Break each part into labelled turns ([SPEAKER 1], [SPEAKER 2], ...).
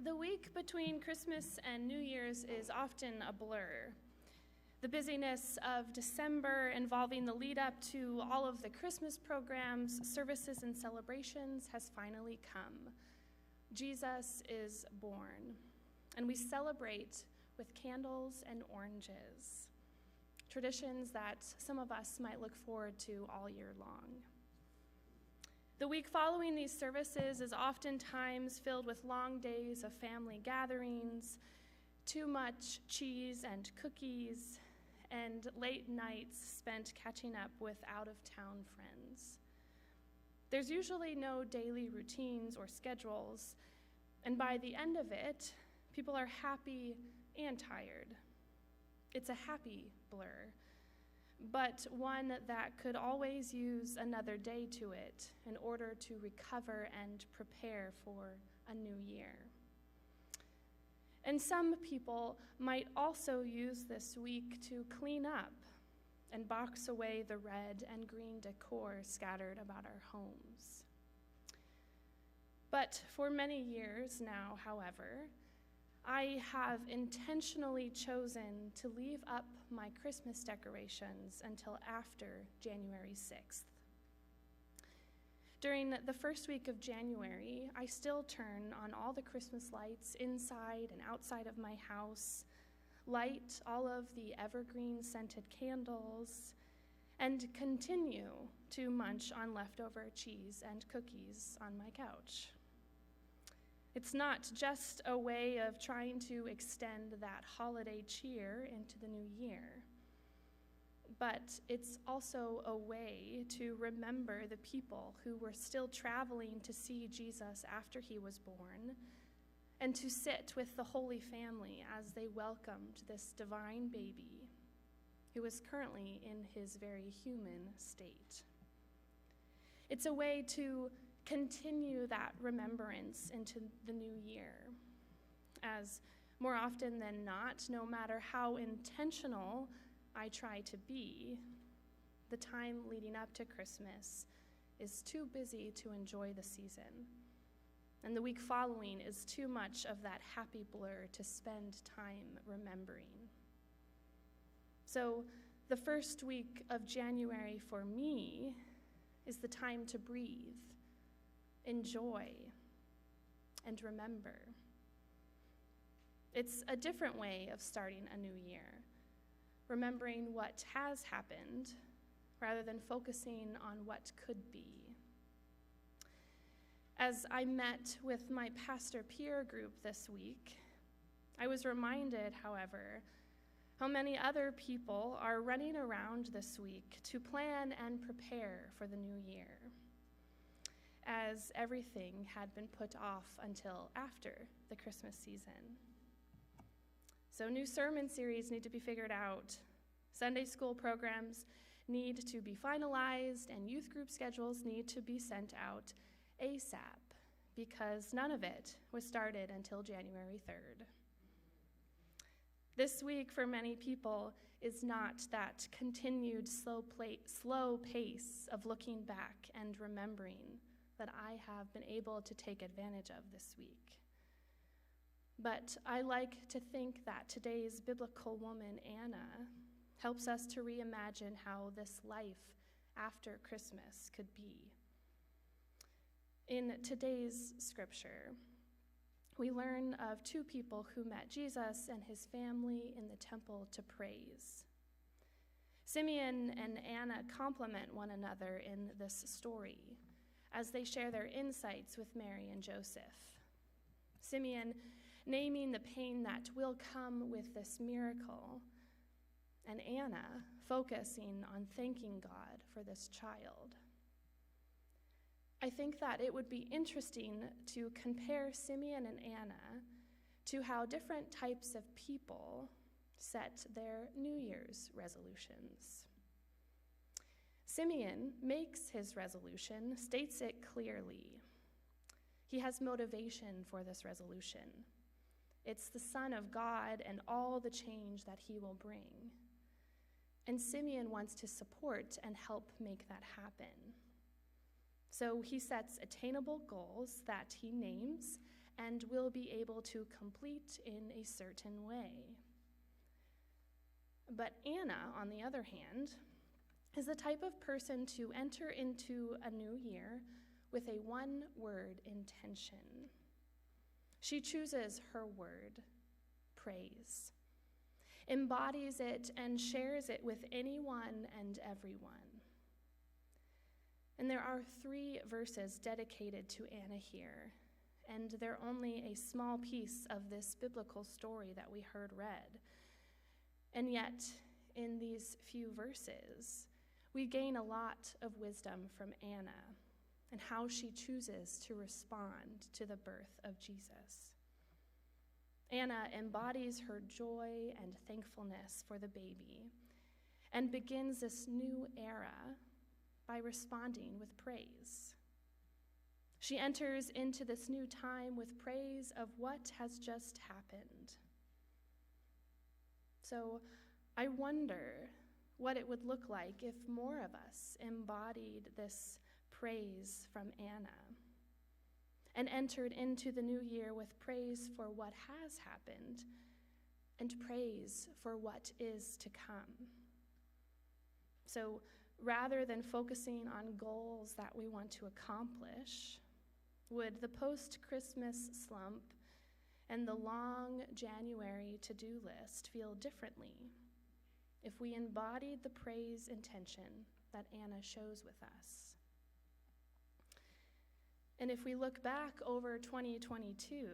[SPEAKER 1] The week between Christmas and New Year's is often a blur. The busyness of December, involving the lead up to all of the Christmas programs, services, and celebrations, has finally come. Jesus is born, and we celebrate with candles and oranges, traditions that some of us might look forward to all year long. The week following these services is oftentimes filled with long days of family gatherings, too much cheese and cookies, and late nights spent catching up with out-of-town friends. There's usually no daily routines or schedules, and by the end of it, people are happy and tired. It's a happy blur, but one that could always use another day to it in order to recover and prepare for a new year. And some people might also use this week to clean up and box away the red and green decor scattered about our homes. But for many years now, however, I have intentionally chosen to leave up my Christmas decorations until after January 6th. During the first week of January, I still turn on all the Christmas lights inside and outside of my house, light all of the evergreen scented candles, and continue to munch on leftover cheese and cookies on my couch. It's not just a way of trying to extend that holiday cheer into the new year, but it's also a way to remember the people who were still traveling to see Jesus after he was born, and to sit with the Holy Family as they welcomed this divine baby who is currently in his very human state. It's a way to continue that remembrance into the new year, as more often than not, no matter how intentional I try to be, the time leading up to Christmas is too busy to enjoy the season, and the week following is too much of that happy blur to spend time remembering. So the first week of January for me is the time to breathe, enjoy, and remember. It's a different way of starting a new year, remembering what has happened rather than focusing on what could be. As I met with my pastor peer group this week, I was reminded, however, how many other people are running around this week to plan and prepare for the new year, as everything had been put off until after the Christmas season. So new sermon series need to be figured out, Sunday school programs need to be finalized, and youth group schedules need to be sent out ASAP, because none of it was started until January 3rd. This week for many people is not that continued slow pace of looking back and remembering that I have been able to take advantage of this week. But I like to think that today's biblical woman, Anna, helps us to reimagine how this life after Christmas could be. In today's scripture, we learn of two people who met Jesus and his family in the temple to praise. Simeon and Anna complement one another in this story as they share their insights with Mary and Joseph. Simeon naming the pain that will come with this miracle, and Anna focusing on thanking God for this child. I think that it would be interesting to compare Simeon and Anna to how different types of people set their New Year's resolutions. Simeon makes his resolution, states it clearly. He has motivation for this resolution. It's the Son of God and all the change that he will bring. And Simeon wants to support and help make that happen. So he sets attainable goals that he names and will be able to complete in a certain way. But Anna, on the other hand, is the type of person to enter into a new year with a one-word intention. She chooses her word, praise, embodies it, and shares it with anyone and everyone. And there are 3 verses dedicated to Anna here, and they're only a small piece of this biblical story that we heard read. And yet, in these few verses, we gain a lot of wisdom from Anna and how she chooses to respond to the birth of Jesus. Anna embodies her joy and thankfulness for the baby and begins this new era by responding with praise. She enters into this new time with praise of what has just happened. So I wonder what it would look like if more of us embodied this praise from Anna and entered into the new year with praise for what has happened and praise for what is to come. So rather than focusing on goals that we want to accomplish, would the post-Christmas slump and the long January to-do list feel differently if we embodied the praise intention that Anna shows with us? And if we look back over 2022,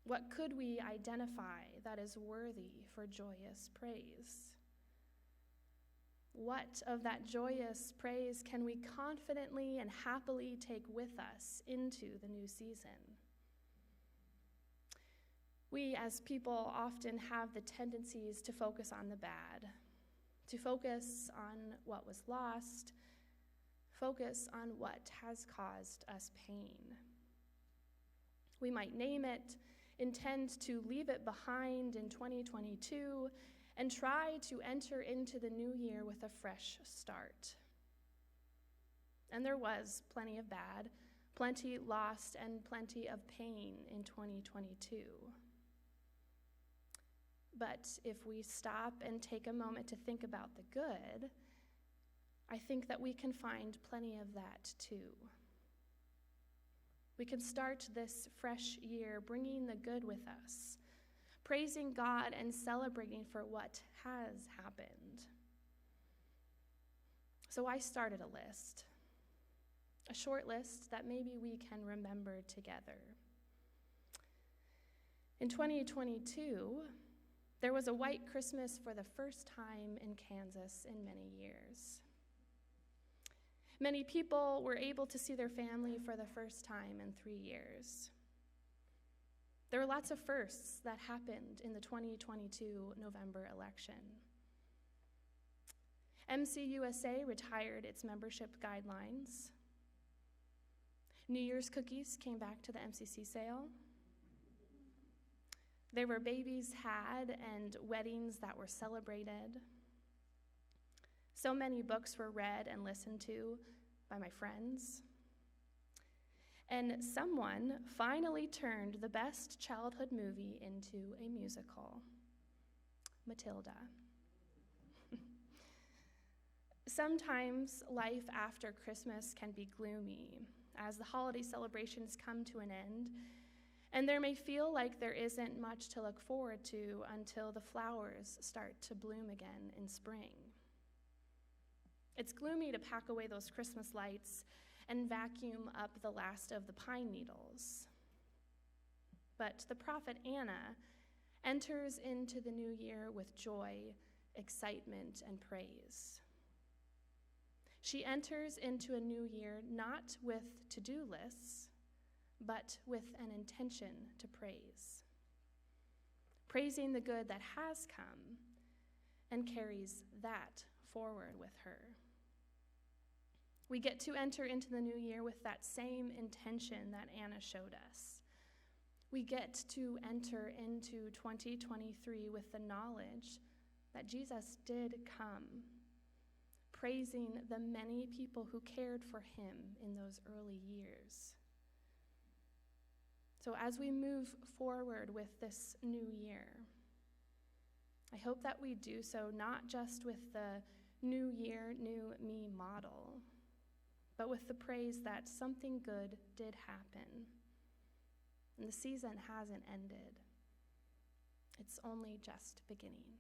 [SPEAKER 1] what could we identify that is worthy for joyous praise? What of that joyous praise can we confidently and happily take with us into the new season? We as people often have the tendencies to focus on the bad, to focus on what was lost, focus on what has caused us pain. We might name it, intend to leave it behind in 2022, and try to enter into the new year with a fresh start. And there was plenty of bad, plenty lost, and plenty of pain in 2022. But if we stop and take a moment to think about the good, I think that we can find plenty of that too. We can start this fresh year bringing the good with us, praising God and celebrating for what has happened. So I started a list, a short list that maybe we can remember together. In 2022, there was a white Christmas for the first time in Kansas in many years. Many people were able to see their family for the first time in 3 years. There were lots of firsts that happened in the 2022 November election. MCUSA retired its membership guidelines. New Year's cookies came back to the MCC sale. There were babies had and weddings that were celebrated. So many books were read and listened to by my friends. And someone finally turned the best childhood movie into a musical, Matilda. Sometimes life after Christmas can be gloomy as the holiday celebrations come to an end, and there may feel like there isn't much to look forward to until the flowers start to bloom again in spring. It's gloomy to pack away those Christmas lights and vacuum up the last of the pine needles. But the prophet Anna enters into the new year with joy, excitement, and praise. She enters into a new year not with to-do lists, but with an intention to praise, praising the good that has come and carries that forward with her. We get to enter into the new year with that same intention that Anna showed us. We get to enter into 2023 with the knowledge that Jesus did come, praising the many people who cared for him in those early years. So as we move forward with this new year, I hope that we do so not just with the new year, new me model, but with the praise that something good did happen. And the season hasn't ended. It's only just beginning.